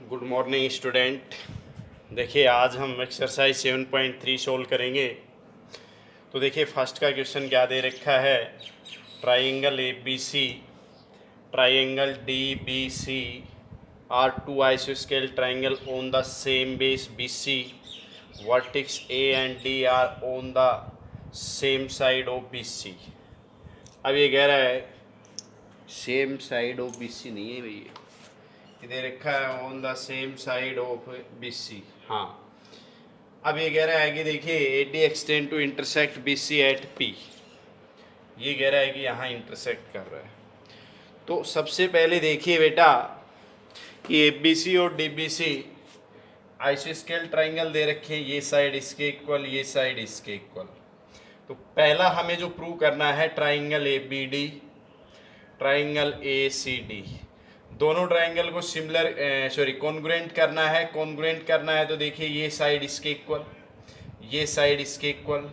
Good morning student. देखिए आज हम एक्सरसाइज 7.3 सोल्व करेंगे। तो देखिए फर्स्ट का क्वेश्चन क्या दे रखा है। Triangle A B C, triangle D B C are two आइसोस्केल triangle on the same base B C, vertex A and D are on the same side of B C. अब ये कह रहा है same side of B C नहीं है भैया, इधर रखा है on the same side of B C. हाँ, अब ये कह रहा है कि देखिए A D extend to intersect B C at P. ये कह रहा है कि यहाँ इंटरसेक्ट कर रहा है। तो सबसे पहले देखिए बेटा कि ए बी सी और डी बी सी आइसोस्केल ट्राइंगल दे रखे हैं, ये साइड इसके इक्वल, ये साइड इसके इक्वल। तो पहला हमें जो प्रूव करना है triangle A B D, triangle A C D, दोनों ट्राइंगल को सिमिलर कॉन्ग्रुएंट करना है। कॉन्ग्रुएंट करना है तो देखिए ये साइड इसके इक्वल, ये साइड इसके इक्वल,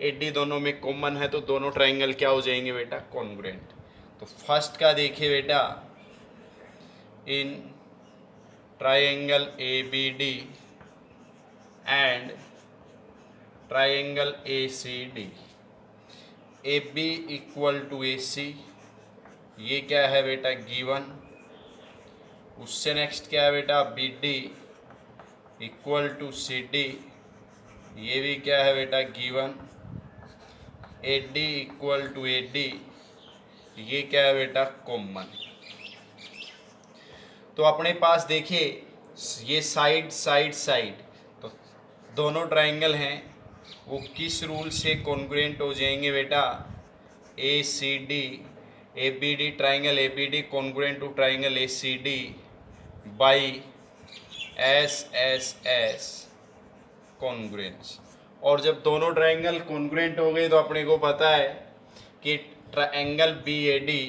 एडी दोनों में कॉमन है तो दोनों ट्राइंगल क्या हो जाएंगे बेटा, कॉन्ग्रुएंट। तो फर्स्ट का देखिए बेटा, in triangle A B D and triangle A C D, A B equal to A C, ये क्या है बेटा गिवन। उससे नेक्स्ट क्या है बेटा, B D equal to C D, ये भी क्या है बेटा given. A D equal to A D, ये क्या है बेटा कॉमन। तो अपने पास देखिए ये साइड साइड साइड, तो दोनों ट्राइंगल हैं वो किस रूल से कॉन्ग्रुएंट हो जाएंगे बेटा, A C D, A B D, triangle A B D congruent to triangle A C D by S S S congruence. और जब दोनों ट्राइंगल कॉन्ग्रुएंट हो गए तो अपने को पता है कि angle B A D,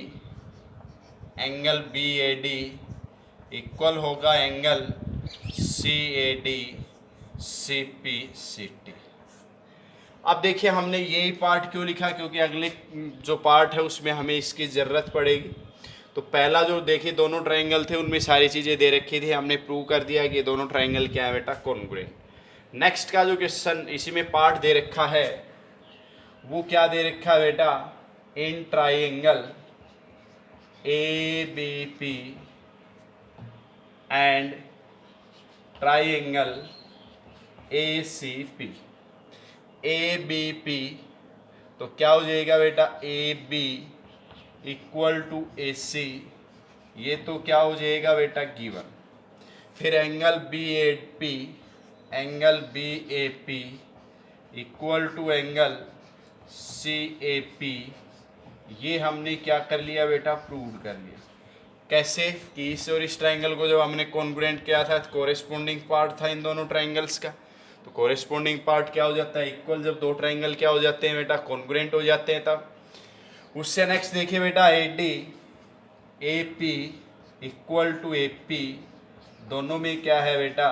angle B A D equal होगा angle C A D C P C T. अब देखिए हमने यही पार्ट क्यों लिखा, क्योंकि अगले जो पार्ट है उसमें हमें इसकी ज़रूरत पड़ेगी। तो पहला जो देखिए दोनों ट्राइंगल थे उनमें सारी चीज़ें दे रखी थी, हमने प्रूव कर दिया कि ये दोनों ट्राइंगल क्या है बेटा, कॉन्ग्रुएंट। नेक्स्ट का जो क्वेश्चन इसी में पार्ट दे रखा है वो क्या दे रखा है बेटा, in triangle A B P and triangle A C P, A B P तो क्या हो जाएगा बेटा, A B equal to A C, ये तो क्या हो जाएगा बेटा गिवन। फिर angle B A P, angle B A P equal to angle C A P, ये हमने क्या कर लिया बेटा, प्रूव कर लिया। कैसे कि इस और इस ट्राइंगल को जब हमने कॉन्ग्रुएंट किया था तो कोरेस्पोंडिंग पार्ट था इन दोनों ट्राइंगल्स का, तो कोरेस्पोंडिंग पार्ट क्या हो जाता है, इक्वल। जब दो ट्राइंगल क्या हो जाते हैं बेटा, कॉन्ग्रुएंट हो जाते हैं तब। उससे नेक्स्ट देखिए बेटा, A D A P equal to A P, दोनों में क्या है बेटा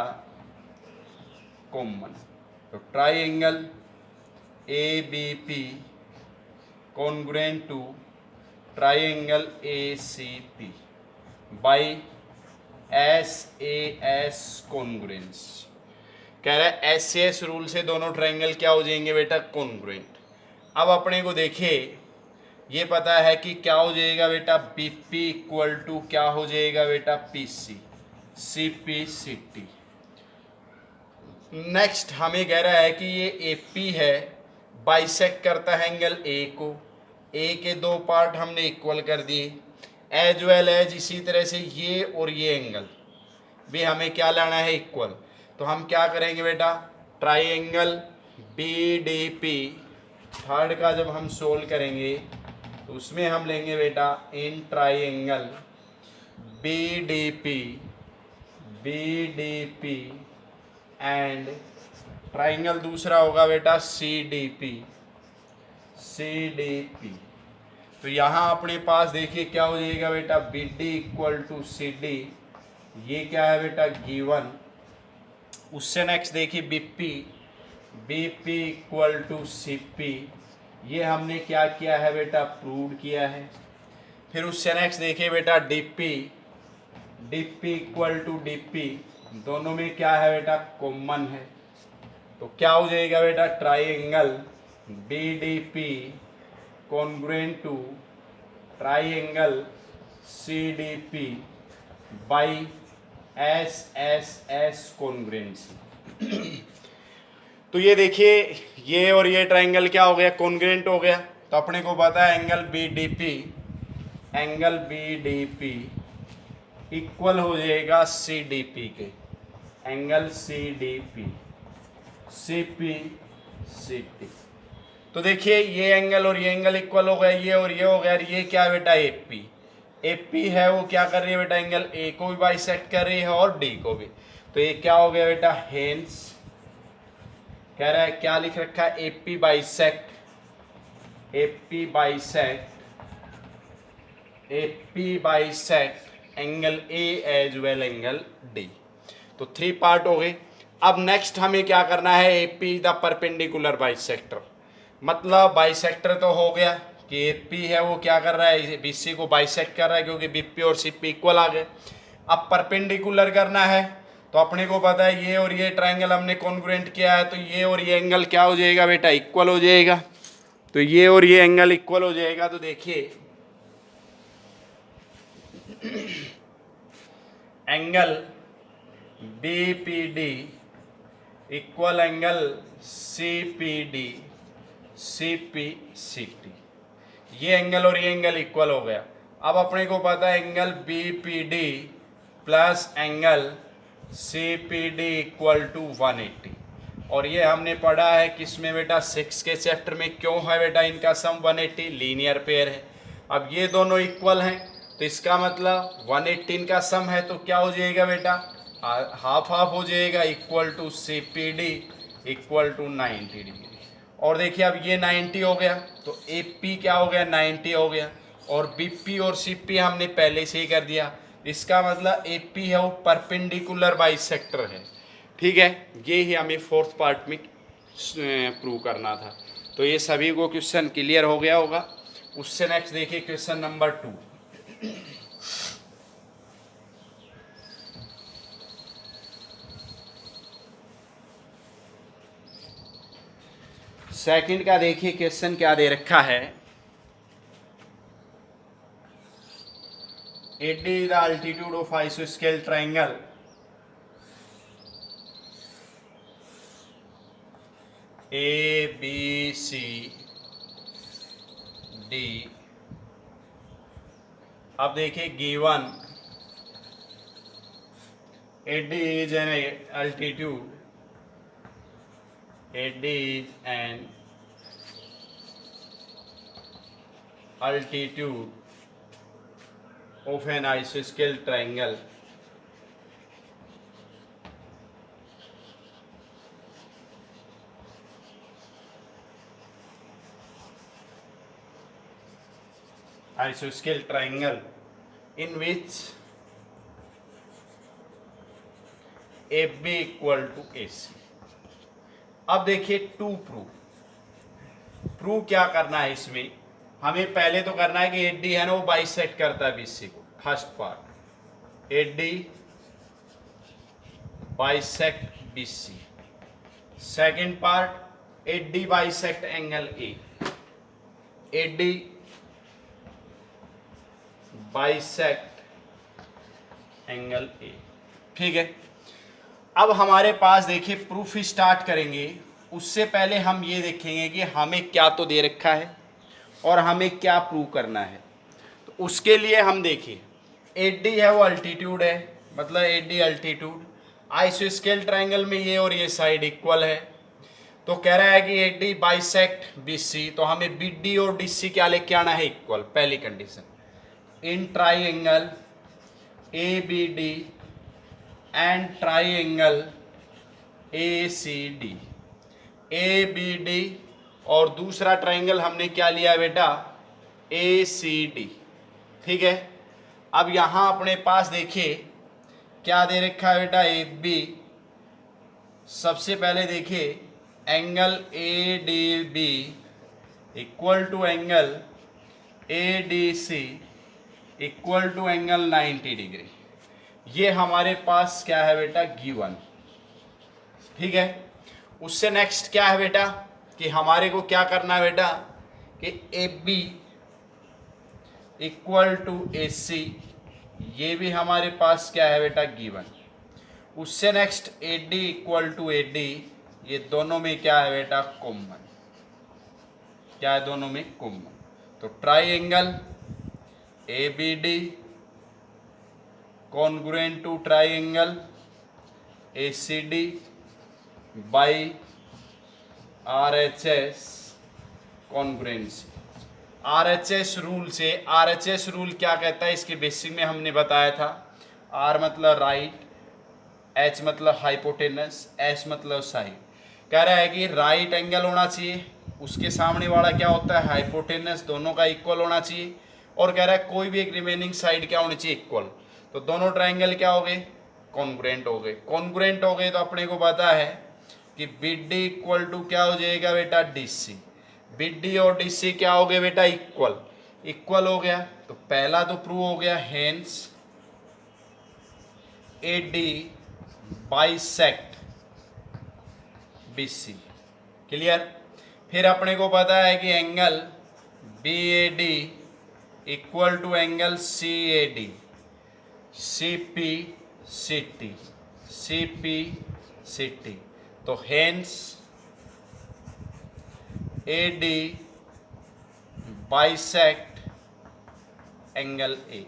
कॉमन। तो triangle A B P congruent to triangle A C P by S A S congruence. कह रहा है एस ए एस रूल से दोनों ट्राइंगल क्या हो जाएंगे बेटा, कॉन्ग्रुएंट। अब अपने को देखिए ये पता है कि क्या हो जाएगा बेटा, बी पी इक्वल टू क्या हो जाएगा बेटा, P C, C P C T. Next हमें कह रहा है कि ये ए पी है, बाइसेक्ट करता है एंगल ए को, ए के दो पार्ट हमने इक्वल कर दिए, एज वेल एज इसी तरह से ये और ये एंगल भी हमें क्या लाना है, इक्वल। तो हम क्या करेंगे बेटा, triangle B D P third का जब हम सोल्व करेंगे तो उसमें हम लेंगे बेटा in triangle B D P and triangle दूसरा होगा बेटा सी डी पी। तो यहाँ अपने पास देखिए क्या हो जाएगा बेटा, B D equal to C D, ये क्या है बेटा गिवन। उससे नेक्स्ट देखिए B P equal to C P, ये हमने क्या किया है बेटा, प्रूव किया है। फिर उससे नेक्स्ट देखिए बेटा D P D P equal to D P, दोनों में क्या है बेटा, कॉमन है। तो क्या हो जाएगा बेटा, triangle B D P congruent to triangle C D P by S S S congruency. तो ये देखिए, ये और ये ट्राइंगल क्या हो गया, कॉन्ग्रुएंट हो गया। तो अपने को पता है angle B D P equal हो जाएगा सी डी पी के, angle C D P C P C P. तो देखिए ये एंगल और ये एंगल इक्वल हो गया, ये और ये हो गया। ये क्या है बेटा, ए पी है, वो क्या कर रही है बेटा, एंगल ए को भी बाइसेक्ट कर रही है और डी को भी। तो ये क्या हो गया बेटा, हेंस कह रहा है, क्या लिख रखा है, A P bisect angle A as well angle D. तो 3 पार्ट हो गए। अब नेक्स्ट हमें क्या करना है, A P the perpendicular bisector. मतलब बाइसेक्टर तो हो गया कि ए पी है वो क्या कर रहा है, बी सी को बाइसेक्ट कर रहा है, क्योंकि बी पी और सी पी इक्वल आ गए। अब परपेंडिकुलर करना है, तो अपने को पता है ये और ये ट्राइंगल हमने कॉन्ग्रुएंट किया है, तो ये और ये एंगल क्या हो जाएगा बेटा, इक्वल हो जाएगा। तो ये और ये एंगल इक्वल हो जाएगा। तो देखिए angle B P D equal angle C P D C P C T, ये एंगल और ये एंगल इक्वल हो गया। अब अपने को पता है angle B P D plus angle C P D equal to 180। और ये हमने पढ़ा है किसमें बेटा, 6 के चैप्टर में। क्यों है बेटा इनका सम 180, लीनियर पेयर है। अब ये दोनों इक्वल हैं, तो इसका मतलब 180 इनका सम है, तो क्या हो जाएगा बेटा, हाफ हाफ हो जाएगा, equal to C P D equal to 90 degree. और देखिए अब ये 90 हो गया, तो ए पी क्या हो गया, 90 हो गया। और बी पी और सी पी हमने पहले से ही कर दिया, इसका मतलब ए पी है वो परपेंडिकुलर बाइसेक्टर है। ठीक है, ये ही हमें 4th पार्ट में प्रूव करना था। तो ये सभी को क्वेश्चन क्लियर हो गया होगा। उससे नेक्स्ट देखिए क्वेश्चन नंबर 2। सेकंड का देखिए क्वेश्चन क्या दे रखा है, AD is the altitude of isosceles triangle A B C D। अब देखिए given AD is an altitude, AD is an altitude of an isosceles triangle in which AB equal to AC। अब देखिए to prove क्या करना है इसमें, हमें पहले तो करना है कि एडी है ना वो बाइसेक्ट करता है बीसी को। First part, AD bisect BC. Second part, AD bisect angle A, AD bisect angle A. ठीक है, अब हमारे पास देखिए प्रूफ स्टार्ट करेंगे। उससे पहले हम ये देखेंगे कि हमें क्या तो दे रखा है और हमें क्या प्रूव करना है। तो उसके लिए हम देखिए एडी है वो अल्टीट्यूड है, मतलब एडी अल्टीट्यूड। आइसोस्केल ट्रायंगल में ये और ये साइड इक्वल है, तो कह रहा है कि एडी बाइसेक्ट बीसी, तो हमें बीडी और डीसी क्या लेके आना है, इक्वल। पहली condition, in triangle A B D and triangle A C D, A B D और दूसरा ट्राइंगल हमने क्या लिया बेटा, ए सी डी। ठीक है, अब यहाँ अपने पास देखिए क्या दे रखा है बेटा, ए बी। सबसे पहले देखिए angle A D B equal to angle A D C equal to angle 90 degree. ये हमारे पास क्या है बेटा, गिवन। ठीक है, उससे नेक्स्ट क्या है बेटा कि हमारे को क्या करना है बेटा कि A B equal to A C, ये भी हमारे पास क्या है बेटा, गिवन। उससे next A D equal to A D, ये दोनों में क्या है बेटा, कॉमन। क्या है, दोनों में कॉमन। तो triangle A B D congruent to triangle A C D by R H S congruency. R H S rule से, आर एच एस रूल क्या कहता है, इसके बेसिक में हमने बताया था। आर मतलब राइट, एच मतलब हाइपोटेनस, एस मतलब साइड। कह रहा है कि राइट एंगल होना चाहिए, उसके सामने वाला क्या होता है, हाइपोटेनस, दोनों का इक्वल होना चाहिए। और कह रहा है कोई भी एक रिमेनिंग साइड क्या होनी चाहिए, इक्वल। तो दोनों ट्राइंगल क्या हो गए, कॉन्ग्रुएंट हो गए। कॉन्ग्रुएंट हो गए तो अपने को पता है कि बी डी इक्वल टू क्या हो जाएगा बेटा, डी सी। बी डी और डी सी क्या हो गए बेटा, इक्वल। इक्वल हो गया तो पहला तो प्रूव हो गया, hence A D bisect B C. Clear. फिर अपने को पता है कि angle B A D equal to angle C A D, C P C T, C P C T. तो hence A D bisect angle A.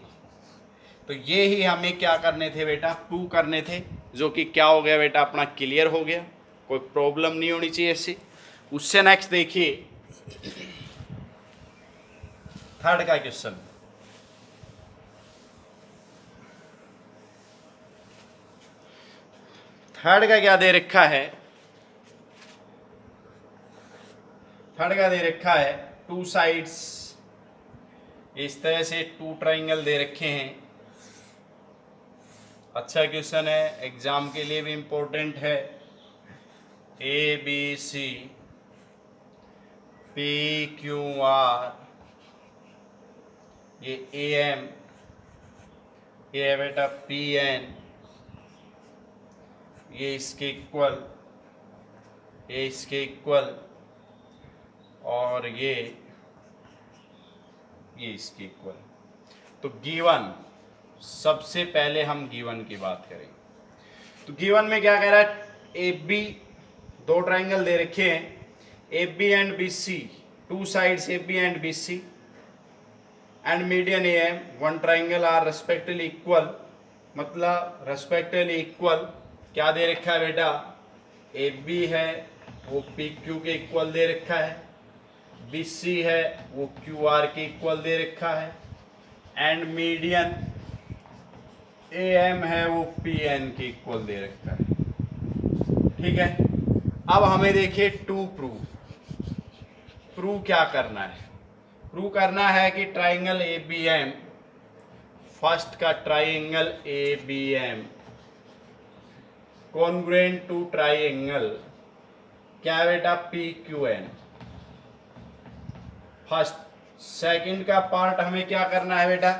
तो ये ही हमें क्या करने थे बेटा, प्रूव करने थे, जो कि क्या हो गया बेटा, अपना क्लियर हो गया। कोई प्रॉब्लम नहीं होनी चाहिए ऐसी। उससे नेक्स्ट देखिए थर्ड का क्वेश्चन। थर्ड का क्या दे रखा है, थर्ड का दे रखा है टू साइड्स, इस तरह से टू ट्राइंगल दे रखे हैं। अच्छा क्वेश्चन है, एग्जाम के लिए भी इम्पोर्टेंट है। A B C P Q R, ये ए एम, ये है बेटा पी एन, ये इसके इक्वल, ये इसके इक्वल, और ये इसके इक्वल। तो गिवन, सबसे पहले हम गिवन की बात करेंगे। तो गिवन में क्या कह रहा है, ए बी, दो ट्राइंगल दे रखे हैं, A B and B C, two sides A B and B C and median A M, one triangle are respectively equal. मतलब रेस्पेक्टिवली इक्वल क्या दे रखा है बेटा, ए बी है वो पी क्यू के इक्वल दे रखा है, बी सी है वो क्यू आर के इक्वल दे रखा है, एंड मीडियन ए एम है वो पी एन के इक्वल दे रखा है। ठीक है, अब हमें देखिए टू प्रूव क्या करना है। प्रूव करना है कि triangle A B M, first का triangle A B M congruent to triangle क्या है बेटा, P Q N. First. Second का पार्ट हमें क्या करना है बेटा,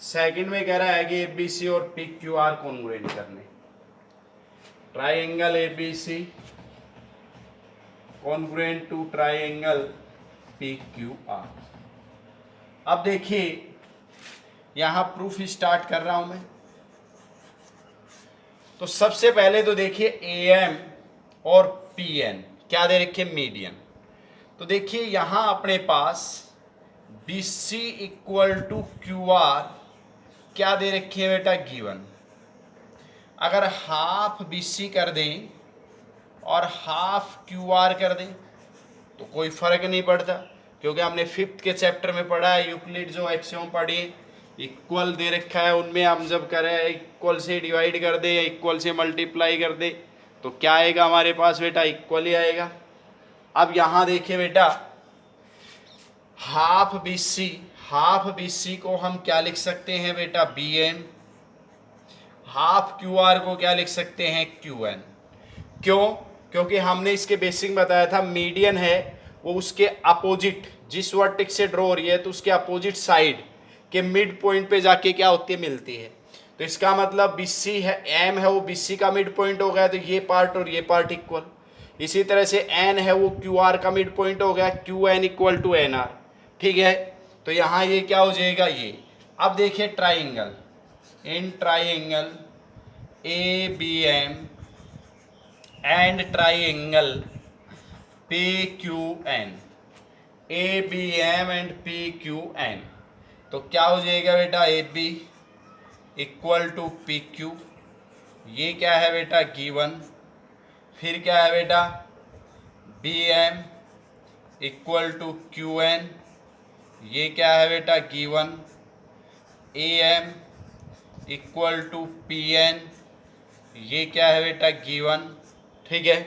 सेकंड में कह रहा है कि ए बी सी और पी क्यू आर कॉन्ग्रुएंट करने। Triangle A B C congruent to triangle P Q R. अब देखिए यहां प्रूफ स्टार्ट कर रहा हूं मैं। तो सबसे पहले तो देखिए ए एम और पी एन क्या दे रखे, मीडियन। तो देखिए यहां अपने पास B C equal to Q R क्या दे रखी है बेटा, गिवन। अगर हाफ बी सी कर दें और हाफ क्यू आर कर दें तो कोई फर्क नहीं पड़ता, क्योंकि हमने फिफ्थ के चैप्टर में पढ़ा है, यूक्लिड जो एक्सियोम पढ़ी, इक्वल दे रखा है, उनमें हम जब करें इक्वल से डिवाइड कर दे या इक्वल से मल्टीप्लाई कर दे तो क्या आएगा हमारे पास बेटा, इक्वल ही आएगा। अब यहाँ देखिए बेटा, हाफ बी सी को हम क्या लिख सकते हैं बेटा, B N. Half Q R को क्या लिख सकते हैं, क्यू एन। क्यों, क्योंकि हमने इसके बेसिक बताया था, मीडियन है वो उसके अपोजिट, जिस वर्टेक्स से ड्रॉ हो रही है तो उसके अपोजिट साइड के मिड पॉइंट पे जाके क्या होती है, मिलती है। तो इसका मतलब BC है, M है वो BC का मिड पॉइंट हो गया, तो ये पार्ट और ये पार्ट इक्वल। इसी तरह से N है वो QR का मिड पॉइंट हो गया, QN इक्वल टू NR। ठीक है, तो यहाँ ये क्या हो जाएगा ये। अब देखिए triangle, in triangle ABM and triangle PQN, ABM and PQN, तो क्या हो जाएगा बेटा, AB इक्वल टू PQ, ये क्या है बेटा गिवन। फिर क्या है बेटा BM इक्वल टू QN, ये क्या है बेटा given. AM equal to PN, ये क्या है बेटा गिवन। ठीक है,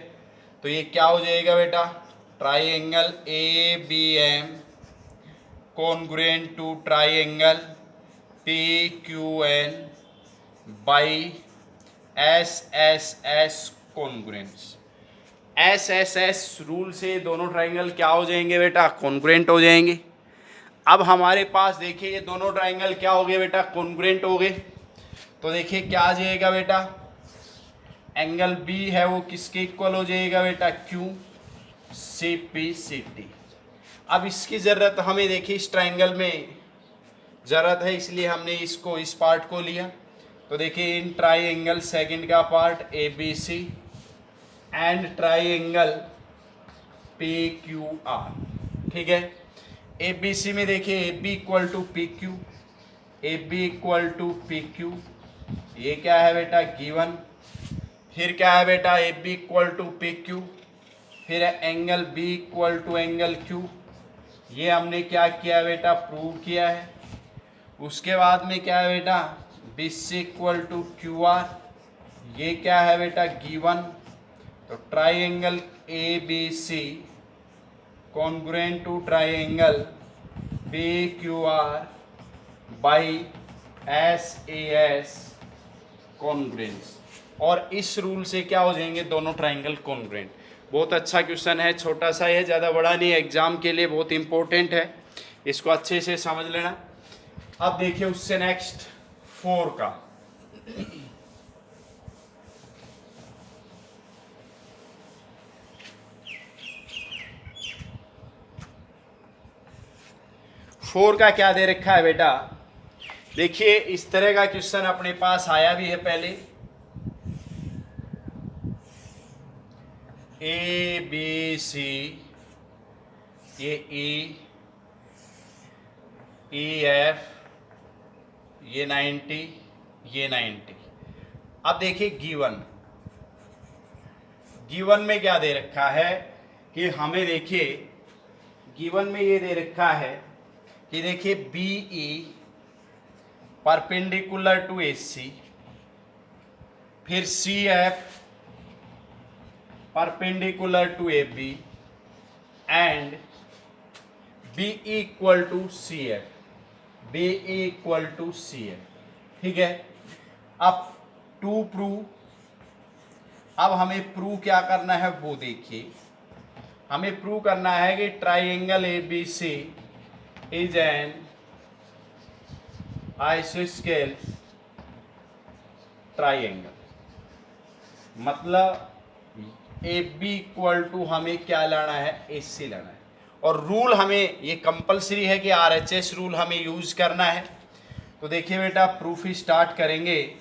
तो ये क्या हो जाएगा बेटा, triangle ABM congruent to triangle PQN by SSS congruence. SSS rule से दोनों ट्राइंगल क्या हो जाएंगे बेटा, कॉन्ग्रुएंट हो जाएंगे। अब हमारे पास देखिए ये दोनों ट्राइंगल क्या हो गए बेटा, कॉन्ग्रुएंट हो गए। तो देखिए क्या आ जाएगा बेटा, एंगल B है वो किसके इक्वल हो जाएगा बेटा, QCPCT। अब इसकी ज़रूरत हमें देखिए इस ट्राइंगल में ज़रूरत है, इसलिए हमने इसको इस पार्ट को लिया। तो देखिए इन ट्राइंगल सेकंड का part ABC and triangle PQR। ठीक है, ABC में देखिए AB equal to PQ, AB equal to PQ, ये क्या है बेटा गिवन। फिर क्या है बेटा AB इक्वल टू PQ, फिर angle B equal to angle Q, ये हमने क्या किया बेटा, प्रूव किया है। उसके बाद में क्या है बेटा BC इक्वल टू QR, ये क्या है बेटा गिवन। तो triangle ABC congruent to triangle PQR by SAS congruence, और इस रूल से क्या हो जाएंगे दोनों ट्राइंगल कॉन्ग्रुएंट। बहुत अच्छा क्वेश्चन है, छोटा सा है, ज़्यादा बड़ा नहीं, एग्जाम के लिए बहुत इंपॉर्टेंट है, इसको अच्छे से समझ लेना। अब देखिए उससे नेक्स्ट 4 का, फोर का क्या दे रखा है बेटा। देखिए इस तरह का क्वेश्चन अपने पास आया भी है पहले, ABC, ये EF, ये 90, ये 90। अब देखिए गिवन में क्या दे रखा है कि हमें देखिए गिवन में ये दे रखा है कि देखिए BE परपेंडिकुलर टू AC, फिर CF perpendicular to AB and BE equal to CF, BE equal to CF। ठीक है, अब टू प्रूव, अब हमें प्रूव क्या करना है वो देखिए। हमें प्रूव करना है कि ट्राइंगल ABC इज एन आइसोस्केल ट्राइंगल, मतलब AB इक्वल टू हमें क्या लाना है, AC लाना है। और रूल हमें ये कंपलसरी है कि RHS रूल हमें यूज करना है। तो देखिए बेटा प्रूफ ही स्टार्ट करेंगे।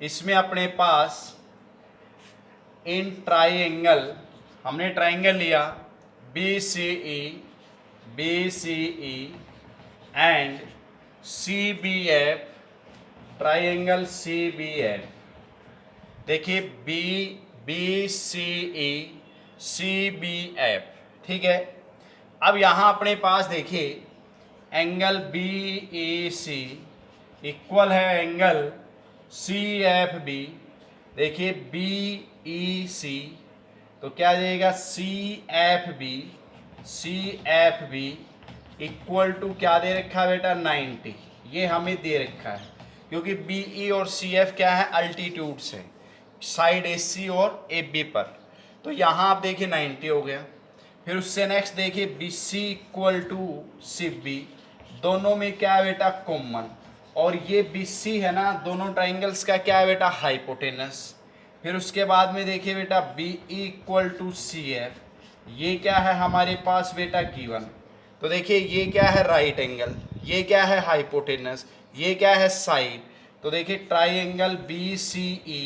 इसमें अपने पास इन ट्राइंगल, हमने ट्राइंगल लिया BCE and CBF, triangle CBF। देखिए BCE CBF। ठीक है, अब यहाँ अपने पास देखिए एंगल BEC इक्वल है एंगल CFB। देखिए BEC तो क्या आ जाएगा CFB इक्वल टू क्या दे रखा है बेटा 90, ये हमें दे रखा है क्योंकि BE और CF क्या है अल्टीट्यूड्स है साइड AC और AB पर। तो यहाँ आप देखिए 90 हो गया। फिर उससे नेक्स्ट देखिए BC इक्वल टू CB, दोनों में क्या है बेटा कॉमन, और ये BC है ना, दोनों ट्राइंगल्स का क्या है बेटा, हाइपोटेनस। फिर उसके बाद में देखिए बेटा BE इक्वल टू CF, ये क्या है हमारे पास बेटा गिवन। तो देखिए ये क्या है, राइट एंगल, ये क्या है, हाइपोटेनस, ये क्या है, साइड। तो देखिए triangle BCE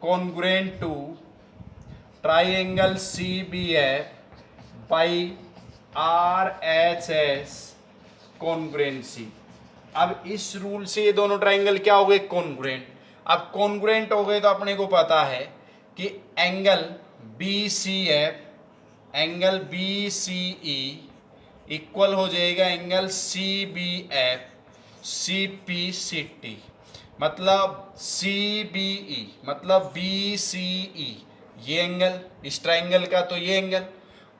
congruent to triangle CBF by RHS congruency. अब इस रूल से ये दोनों ट्राइंगल क्या हो गए, कॉन्ग्रुएंट। अब कॉन्ग्रुएंट हो गए तो अपने को पता है कि angle BCF angle BCE equal हो जाएगा एंगल CBF CPCT, मतलब CBE मतलब BCE, ये एंगल इस ट्राइंगल का, तो ये एंगल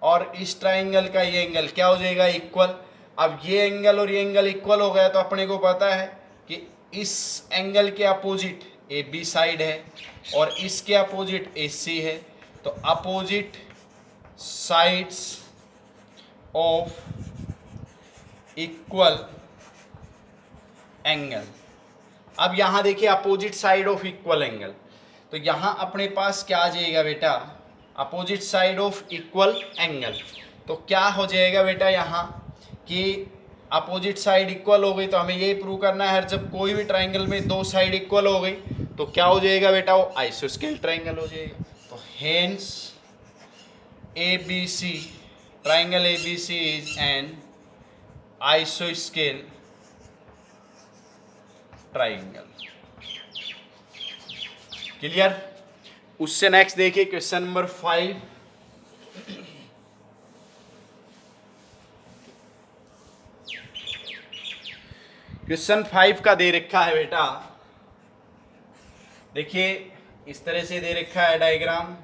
और इस ट्राइंगल का ये एंगल क्या हो जाएगा, इक्वल। अब ये एंगल और ये एंगल इक्वल हो गया तो अपने को पता है कि इस एंगल के अपोजिट AB साइड है और इसके अपोजिट AC है, तो opposite sides of equal angle. अब यहाँ देखिए opposite side of equal angle, तो यहाँ अपने पास क्या आ जाएगा बेटा, opposite side of equal angle. तो क्या हो जाएगा बेटा यहाँ कि अपोजिट साइड इक्वल हो गई, तो हमें यही प्रूव करना है जब कोई भी ट्राइंगल में दो साइड इक्वल हो गई तो क्या हो जाएगा बेटा, वो आइसोस्केल ट्राइंगल हो जाएगा। तो hence ABC triangle ABC is an आइसोस्केल ट्राइंगल। क्लियर। उससे नेक्स्ट देखिए क्वेश्चन नंबर 5। क्वेश्चन 5 का दे रखा है बेटा, देखिए इस तरह से दे रखा है डायग्राम।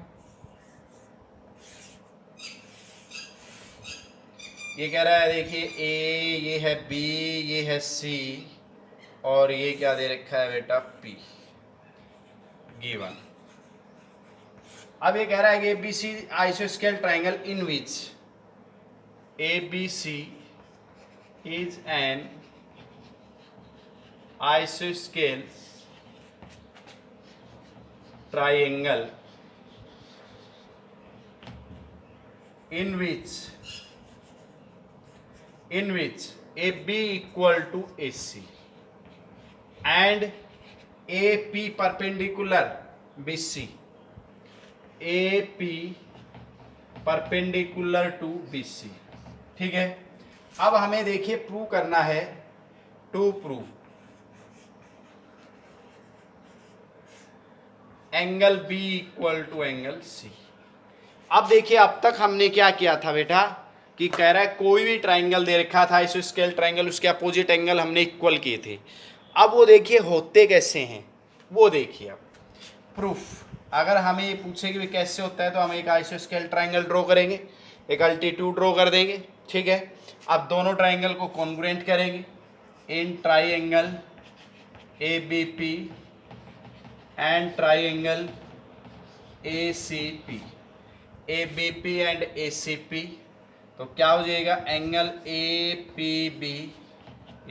ये कह रहा है देखिए A, ये है B, ये है C और ये क्या दे रखा है बेटा P गिवन। अब ये कह रहा है कि ABC आइसोस्केल triangle in which ABC is an आइसोस्केल triangle in which AB equal to AC and AP perpendicular BC, AP perpendicular to BC। ठीक है। अब हमें देखिए प्रूव करना है, to prove angle B equal to angle C। अब देखिए अब तक हमने क्या किया था बेटा कि कह रहा है कोई भी ट्राइंगल दे रखा था आइसोस्केल ट्राइंगल, उसके अपोजिट एंगल हमने इक्वल किए थे। अब वो देखिए होते कैसे हैं वो देखिए। अब प्रूफ अगर हमें ये पूछे कि कैसे होता है तो हम एक आइसोस्केल ट्राइंगल ड्रॉ करेंगे, एक अल्टीट्यूड ड्रॉ कर देंगे। ठीक है। अब दोनों ट्राइंगल को कॉन्ग्रुएंट करेंगे in triangle ABP and triangle ACP, ABP and ACP। तो क्या हो जाएगा, angle APB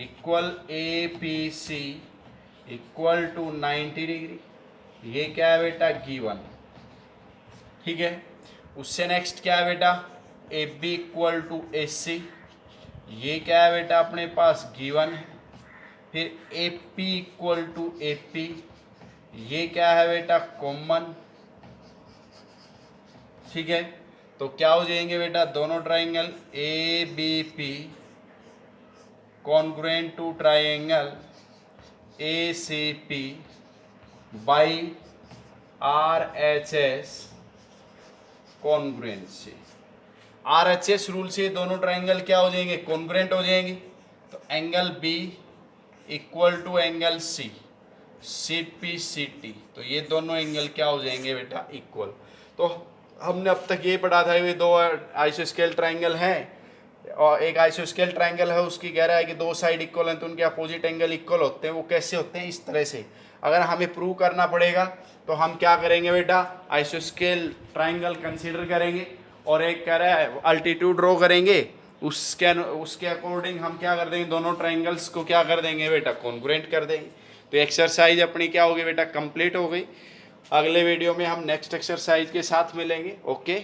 equal APC equal to 90 degree. ये क्या है बेटा, गिवन। ठीक है। उससे नेक्स्ट क्या है बेटा, AB इक्वल टू AC, ये क्या है बेटा अपने पास गिवन है। फिर AP इक्वल टू AP, ये क्या है बेटा कॉमन। ठीक है। तो क्या हो जाएंगे बेटा, दोनों triangle ABP congruent to triangle ACP by RHS congruency. RHS rule से दोनों ट्राइंगल क्या हो जाएंगे, कॉन्ग्रुएंट हो जाएंगे। तो angle B equal to angle C CPCT, तो ये दोनों एंगल क्या हो जाएंगे बेटा, इक्वल। तो हमने अब तक ये पढ़ा था ये दो आइसोस्केल ट्राइंगल हैं और एक आइसोस्केल ट्राइंगल है, उसकी कह रहा है कि दो साइड इक्वल हैं तो उनके अपोजिट एंगल इक्वल होते हैं। वो कैसे होते हैं, इस तरह से। अगर हमें प्रूव करना पड़ेगा तो हम क्या करेंगे बेटा, आइसोस्केल ट्राइंगल कंसीडर करेंगे और एक कह रहा है अल्टीट्यूड ड्रॉ करेंगे उसके अकॉर्डिंग हम क्या कर देंगे, दोनों ट्राइंगल्स को क्या कर देंगे बेटा, कॉन्ग्रुएंट कर देंगे। तो एक्सरसाइज अपनी क्या होगी बेटा, कंप्लीट हो गई। अगले वीडियो में हम नेक्स्ट एक्सरसाइज के साथ मिलेंगे। ओके।